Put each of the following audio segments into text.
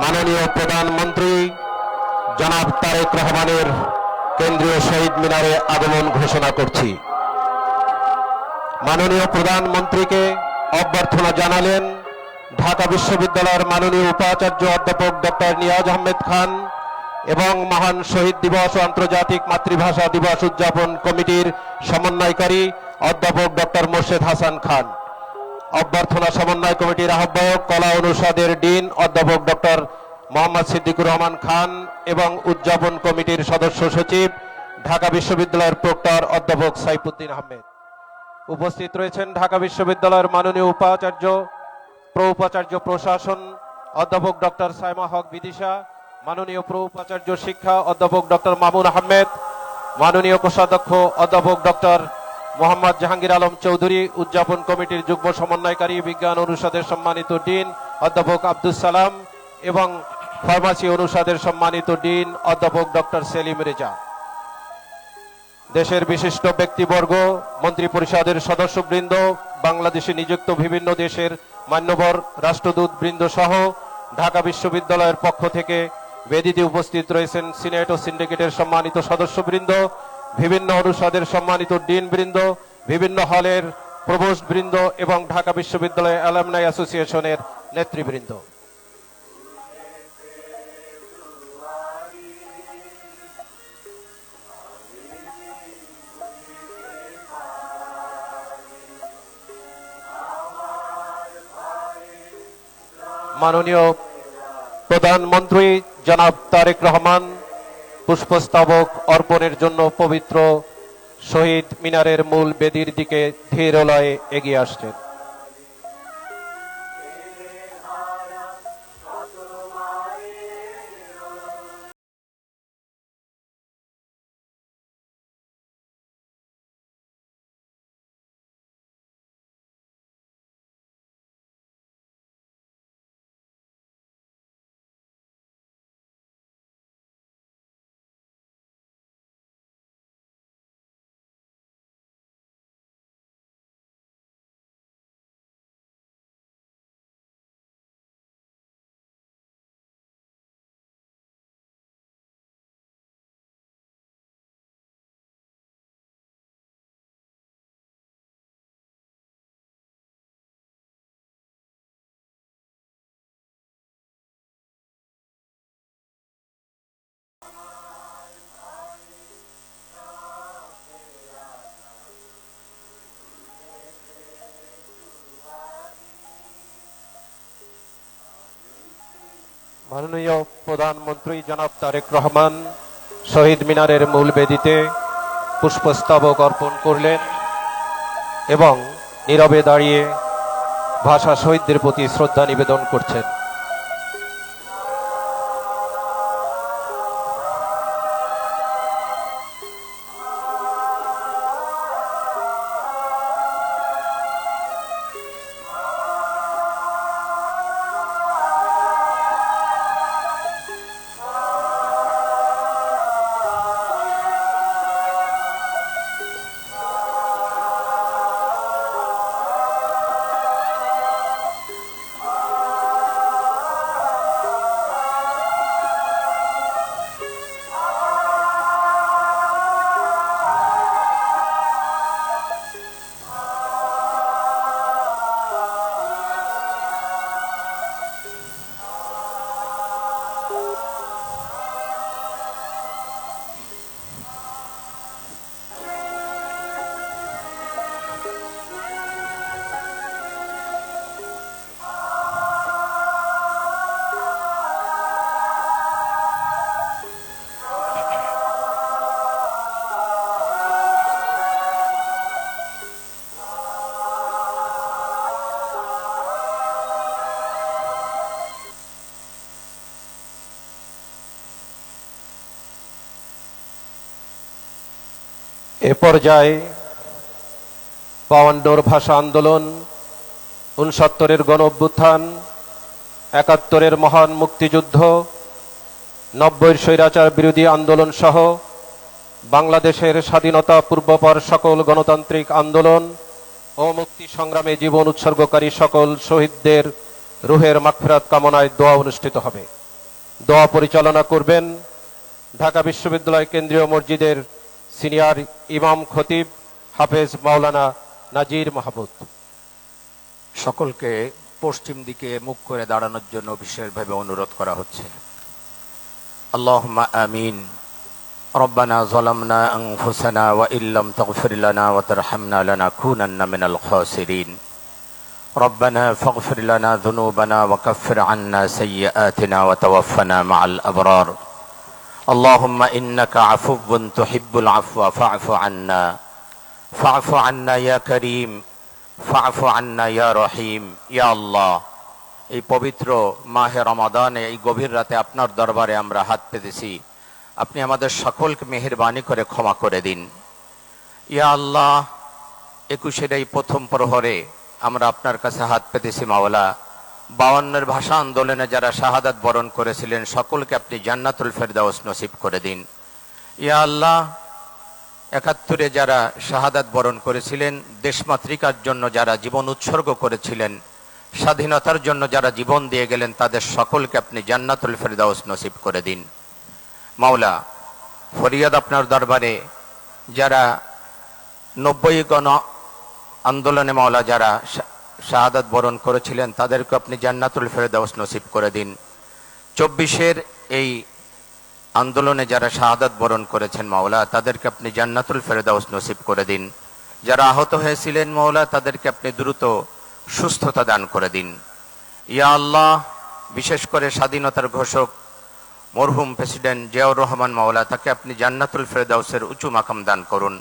মাননীয় প্রধানমন্ত্রী জনাব তারেক রহমানের কেন্দ্রীয় শহীদ মিনারে আগমন ঘোষণা করছি। মাননীয় প্রধানমন্ত্রীকে অভ্যর্থনা জানালেন ঢাকা বিশ্ববিদ্যালয়ের মাননীয় উপাচার্য অধ্যাপক ডক্টর নিয়াজ আহমেদ খান এবং মহান শহীদ দিবস ও আন্তর্জাতিক মাতৃভাষা দিবস উদযাপন কমিটির সমন্বয়কারী অধ্যাপক ডক্টর মোর্শেদ হাসান খান। অভ্যর্থনা সমন্বয় কমিটির আহ্বায়ক কলা অনুষদের ডিন অধ্যাপক ডক্টর মোহাম্মদ সিদ্দিকুর রহমান খান এবং উদযাপন কমিটির সদস্য সচিব ঢাকা বিশ্ববিদ্যালয়ের প্রক্টর অধ্যাপক সাইফুদ্দিন আহমেদ। উপস্থিত রয়েছেন ঢাকা বিশ্ববিদ্যালয়ের মাননীয় উপাচার্য উপাচার্য প্রশাসন অধ্যাপক ডক্টর সাইমা হক বিদিশা, মাননীয় উপাচার্য শিক্ষা অধ্যাপক ডক্টর মামুন আহমেদ, মাননীয় কোষাধ্যক্ষ অধ্যাপক ডক্টর মোহাম্মদ জাহাঙ্গীর আলম চৌধুরী, উদযাপন কমিটির যুগ্ম সমন্বয়কারী বিজ্ঞান অনুষদের সম্মানিত ডিন অধ্যাপক আব্দুল সালাম এবং ফার্মাসি অনুষদের সম্মানিত ডিন অধ্যাপক ডক্টর সেলিম রেজা, দেশের বিশিষ্ট ব্যক্তিবর্গ, মন্ত্রী পরিষদের সদস্যবৃন্দ, বাংলাদেশে নিযুক্ত বিভিন্ন দেশের মান্যবর রাষ্ট্রদূত বৃন্দ সহ ঢাকা বিশ্ববিদ্যালয়ের পক্ষ থেকে বেদিতে উপস্থিত রয়েছেন সিনেট ও সিন্ডিকেটের সম্মানিত সদস্যবৃন্দ, বিভিন্ন অনুষদের সম্মানিত ডিন বৃন্দ, বিভিন্ন হলের প্রভোস্ট বৃন্দ এবং ঢাকা বিশ্ববিদ্যালয় অ্যালামনাই অ্যাসোসিয়েশনের নেতৃবৃন্দ। মাননীয় প্রধানমন্ত্রী জনাব তারেক রহমান পুষ্পস্তবক অর্পণের জন্য পবিত্র শহীদ মিনারের মূল বেদির দিকে ধীর লয়ে এগিয়ে আসছেন। মাননীয় প্রধানমন্ত্রী জনাব তারেক রহমান শহীদ মিনারের মূল বেদিতে পুষ্পস্তবক অর্পণ করলেন এবং নীরবে দাঁড়িয়ে ভাষা শহীদদের প্রতি শ্রদ্ধা নিবেদন করছেন। এ পর্যায়ে ৫২ ভাষা আন্দোলন, ৬৯-এর গণ অভ্যুত্থান, ৭১-এর মহান মুক্তিযুদ্ধ, ৯০-এর স্বৈরাচার বিরোধী আন্দোলন সহ বাংলাদেশের স্বাধীনতা পূর্বপর সকল গণতান্ত্রিক আন্দোলন ও মুক্তি সংগ্রামে জীবন উৎসর্গকারী সকল শহীদদের রুহের মাগফিরাত কামনায় দোয়া অনুষ্ঠিত হবে। দোয়া পরিচালনা করবেন ঢাকা বিশ্ববিদ্যালয় কেন্দ্রীয় মসজিদের সিনিয়র ইমাম খতিব হাফেজ মাওলানা নাজির মাহমুদ। সকলকে পশ্চিম দিকে মুখ করে দাঁড়ানোর জন্য বিশেষভাবে অনুরোধ করা হচ্ছে। আল্লাহুম্মা আমিন। রব্বানা যালামনা আনফুসানা ওয়া ইল্লাম তাগফির লানা ওয়া তারহামনা লানাকুনান্না মিনাল খাসিরিন। রব্বানা ফাগফির লানা যুনুবানা ওয়া কাফির আন্না সাইয়্যাতিনা ওয়া তাওয়াফানা মাআল আবরার। আল্লাহুম্মা ইন্নাকা আফুউন তুহিব্বুল আফওয়া ফা'ফু আন্না ফা'ফু আন্না ইয়া কারীম ফা'ফু আন্না ইয়া রহিম। ইয়া আল্লাহ, এই পবিত্র মাহে রমাদানে এই গভীর রাতে আপনার দরবারে আমরা হাত পেতেছি, আপনি আমাদের সকলকে মেহেরবানি করে ক্ষমা করে দিন। ইয়া আল্লাহ, 21-এর এই প্রথম প্রহরে আমরা আপনার কাছে হাত পেতেছি মাওলা। 52-এর ভাষা আন্দোলনে যারা শাহাদাত বরণ করেছিলেন সকলকে আপনি জান্নাতুল ফেরদাউস নসিব করে দিন। ইয়া আল্লাহ, 71-এ যারা শাহাদাত বরণ করেছিলেন, দেশমাতৃকার জন্য যারা জীবন উৎসর্গ করেছিলেন, স্বাধীনতার জন্য যারা জীবন দিয়ে গেলেন, তাদের সকলকে আপনি জান্নাতুল ফেরদাউস নসিব করে দিন। মাওলা, ফরিয়াদ আপনার দরবারে যারা 90 গণ আন্দোলনে মাওলা যারা শাহাদাত বরণ করেছিলেন তাদেরকে আপনি জান্নাতুল ফেরদাউস নসিব করে দিন। 24-এর এই আন্দোলনে যারা শাহাদাত বরণ করেছেন মাওলা, তাদেরকে আপনি জান্নাতুল ফেরদাউস নসিব করে দিন। যারা আহত হয়েছিলেন মাওলা, তাদেরকে আপনি দ্রুত সুস্থতা দান করে দিন। ইয়া আল্লাহ, বিশেষ করে স্বাধীনতার ঘোষক মরহুম প্রেসিডেন্ট জিয়াউর রহমান মাওলা, তাকে আপনি জান্নাতুল ফেরদাউসের উঁচু মাকাম দান করুন।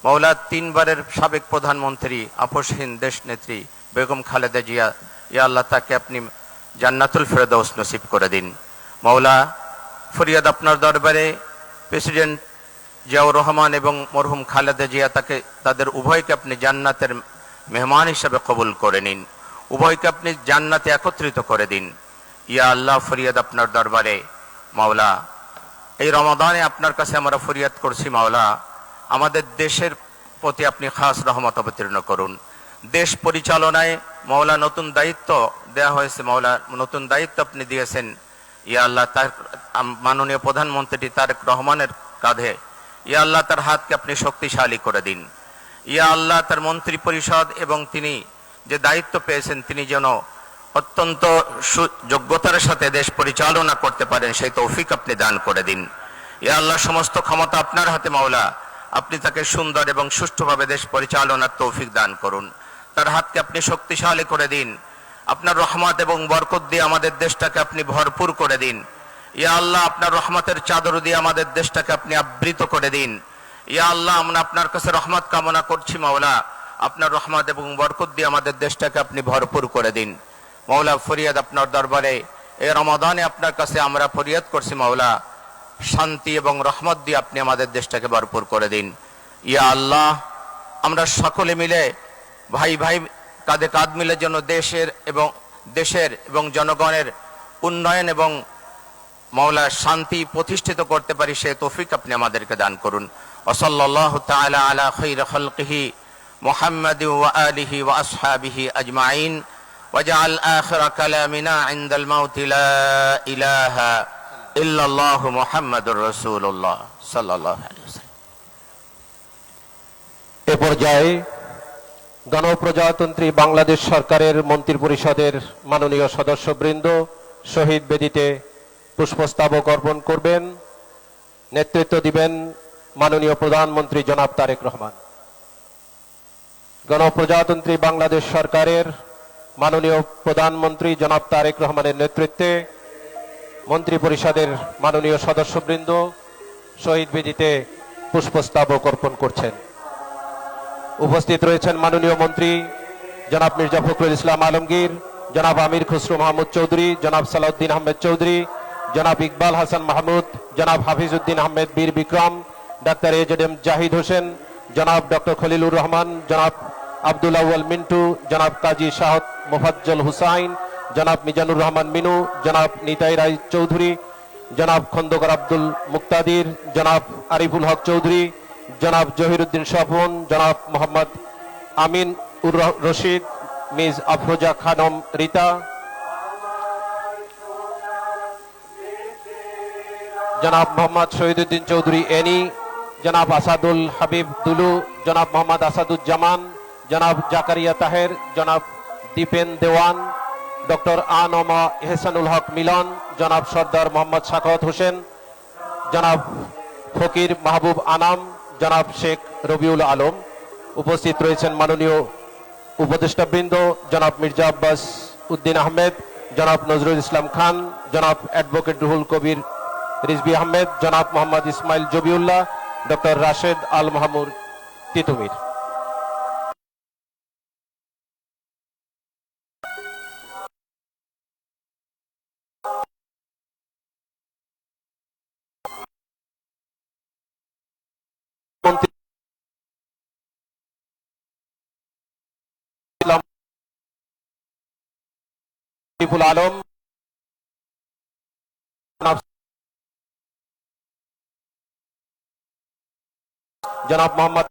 মাওলা, 3 বারের সাবেক প্রধানমন্ত্রী আপসহীন দেশ নেত্রী বেগম খালেদা জিয়া, ইয়া আল্লাহ, তাকে আপনি জান্নাতুল ফেরদাউস নসিব করে দিন। মাওলা, ফরিয়াদ আপনার দরবারে প্রেসিডেন্ট জিয়াউর রহমান এবং মরহুম খালেদা জিয়া, তাদের উভয়কে আপনি জান্নাতের মেহমান হিসাবে কবুল করে নিন, উভয়কে আপনি জান্নাতে একত্রিত করে দিন। ইয়া আল্লাহ, ফরিয়াদ আপনার দরবারে মাওলা, এই রমাদানে আপনার কাছে আমরা ফরিয়াদ করছি মাওলা, আমাদের দেশের প্রতি আপনি খাস রহমত অবতীর্ণ করুন। দেশ পরিচালনায় মাওলা নতুন দায়িত্ব দেয়া হয়েছে মাওলা, নতুন দায়িত্ব আপনি দিয়েছেন। ইয়া আল্লাহ, তার মাননীয় প্রধানমন্ত্রী তারেক রহমানের কাঁধে, ইয়া আল্লাহ, তার হাতকে আপনি শক্তিশালী করে দিন। ইয়া আল্লাহ, তার মন্ত্রী পরিষদ এবং তিনি যে দায়িত্ব পেয়েছেন তিনি যেন অত্যন্ত যোগ্যতার সাথে দেশ পরিচালনা করতে পারেন, সেই তৌফিক আপনি দান করে দিন। ইয়া আল্লাহ, সমস্ত ক্ষমতা আপনার হাতে মাওলা, আপনি তাকে সুন্দর এবং সুষ্ঠুভাবে দেশ পরিচালনার তৌফিক দান করুন। তার হাতকে আপনি শক্তিশালী করে দিন। আপনার রহমত এবং বরকত দিয়ে আমাদের দেশটাকে আপনি ভরপুর করে দিন। ইয়া আল্লাহ, আপনার রহমতের চাদর দিয়ে আমাদের দেশটাকে আপনি আবৃত করে দিন। ইয়া আল্লাহ, আমরা আপনার কাছে রহমত কামনা করছি মাওলা, আপনার রহমত এবং বরকত দিয়ে আমাদের দেশটাকে আপনি ভরপুর করে দিন। মাওলা, ফরিয়াদ আপনার দরবারে এই রমাদানে আপনার কাছে আমরা ফরিয়াদ করছি মাওলা, শান্তি এবং রহমত দিয়ে আপনি আমাদের দেশটাকে ভরপুর করে দিন। ইয়া আল্লাহ, আমরা সকলে মিলে ভাই ভাই কাঁধে কাঁধ মিলে যেন দেশের এবং জনগণের উন্নয়ন এবং মাওলা শান্তি প্রতিষ্ঠিত করতে পারি, সে তৌফিক আপনি আমাদেরকে দান করুন। ওয়াসাল্লাল্লাহু তাআলা আলা খায়রি খালকিহি মুহাম্মাদি ওয়া আলিহি ওয়া আসহাবিহি আজমাইন ওয়াজআল আখিরা কালামিনা ইনদাল মাউতি লা ইলাহা ইল্লাল্লাহু মুহাম্মাদুর রাসূলুল্লাহ সাল্লাল্লাহু আলাইহি ওয়াসাল্লাম। এ পর্যায়ে গণপ্রজাতন্ত্রী বাংলাদেশ সরকারের মন্ত্রিপরিষদের মাননীয় সদস্যবৃন্দ শহীদ বেদিতে পুষ্পস্তবক অর্পণ করবেন। নেতৃত্ব দিবেন মাননীয় প্রধানমন্ত্রী জনাব তারেক রহমান। গণপ্রজাতন্ত্রী বাংলাদেশ সরকারের মাননীয় প্রধানমন্ত্রী জনাব তারেক রহমানের নেতৃত্বে মন্ত্রিপরিষদের মাননীয় সদস্যবৃন্দ শহীদ বেদিতে পুষ্পস্তবক অর্পণ করছেন। উপস্থিত রয়েছেন মাননীয় মন্ত্রী জনাব মির্জা ফখরুল ইসলাম আলমগীর, জনাব আমির খসরু মাহমুদ চৌধুরী, জনাব সালাউদ্দিন আহমেদ চৌধুরী, জনাব ইকবাল হাসান মাহমুদ, জনাব হাফিজউদ্দিন আহমেদ বীর বিক্রম, ডাক্তার এজেডএম জাহিদ হোসেন, জনাব ডক্টর খলিলুর রহমান, জনাব আব্দুল আউয়াল মিন্টু, জনাব কাজী শাহদ মোফাজ্জল হুসাইন, জনাব মিজানুর রহমান মিনু, জনাব নিতাই রায় চৌধুরী, জনাব খন্দকার আব্দুল মুক্তাদির, জনাব আরিফুল হক চৌধুরী, জনাব জহিরুদ্দিন স্বপন, জনাব মোহাম্মদ আমিন উর রশিদ, মিস আফরোজা খানম রিতা, জনাব মোহাম্মদ শহীদুদ্দিন চৌধুরী এনি, জনাব আসাদুল হাবিব দুলু, জনাব মোহাম্মদ আসাদুজ্জামান, জনাব জাকারিয়া তাহের, জনাব দীপেন দেওয়ান, ডক্টর আনমা এহসানুল হক মিলন, জনাব সর্দার মোহাম্মদ সাখাওয়াত হোসেন, জনাব ফকির মাহবুব আনাম, জনাব শেখ রবিউল আলম। উপস্থিত রয়েছেন মাননীয় উপদেষ্টাবৃন্দ জনাব মির্জা আব্বাস উদ্দিন আহমেদ, জনাব নজরুল ইসলাম খান, জনাব অ্যাডভোকেট রুহুল কবির রিজভী আহমেদ, জনাব মোহাম্মদ ইসমাইল জবিউল্লাহ, ডক্টর রাশেদ আল মাহমুদ তিতুমির। শরীফুল আলম, জনাব মোহাম্মদ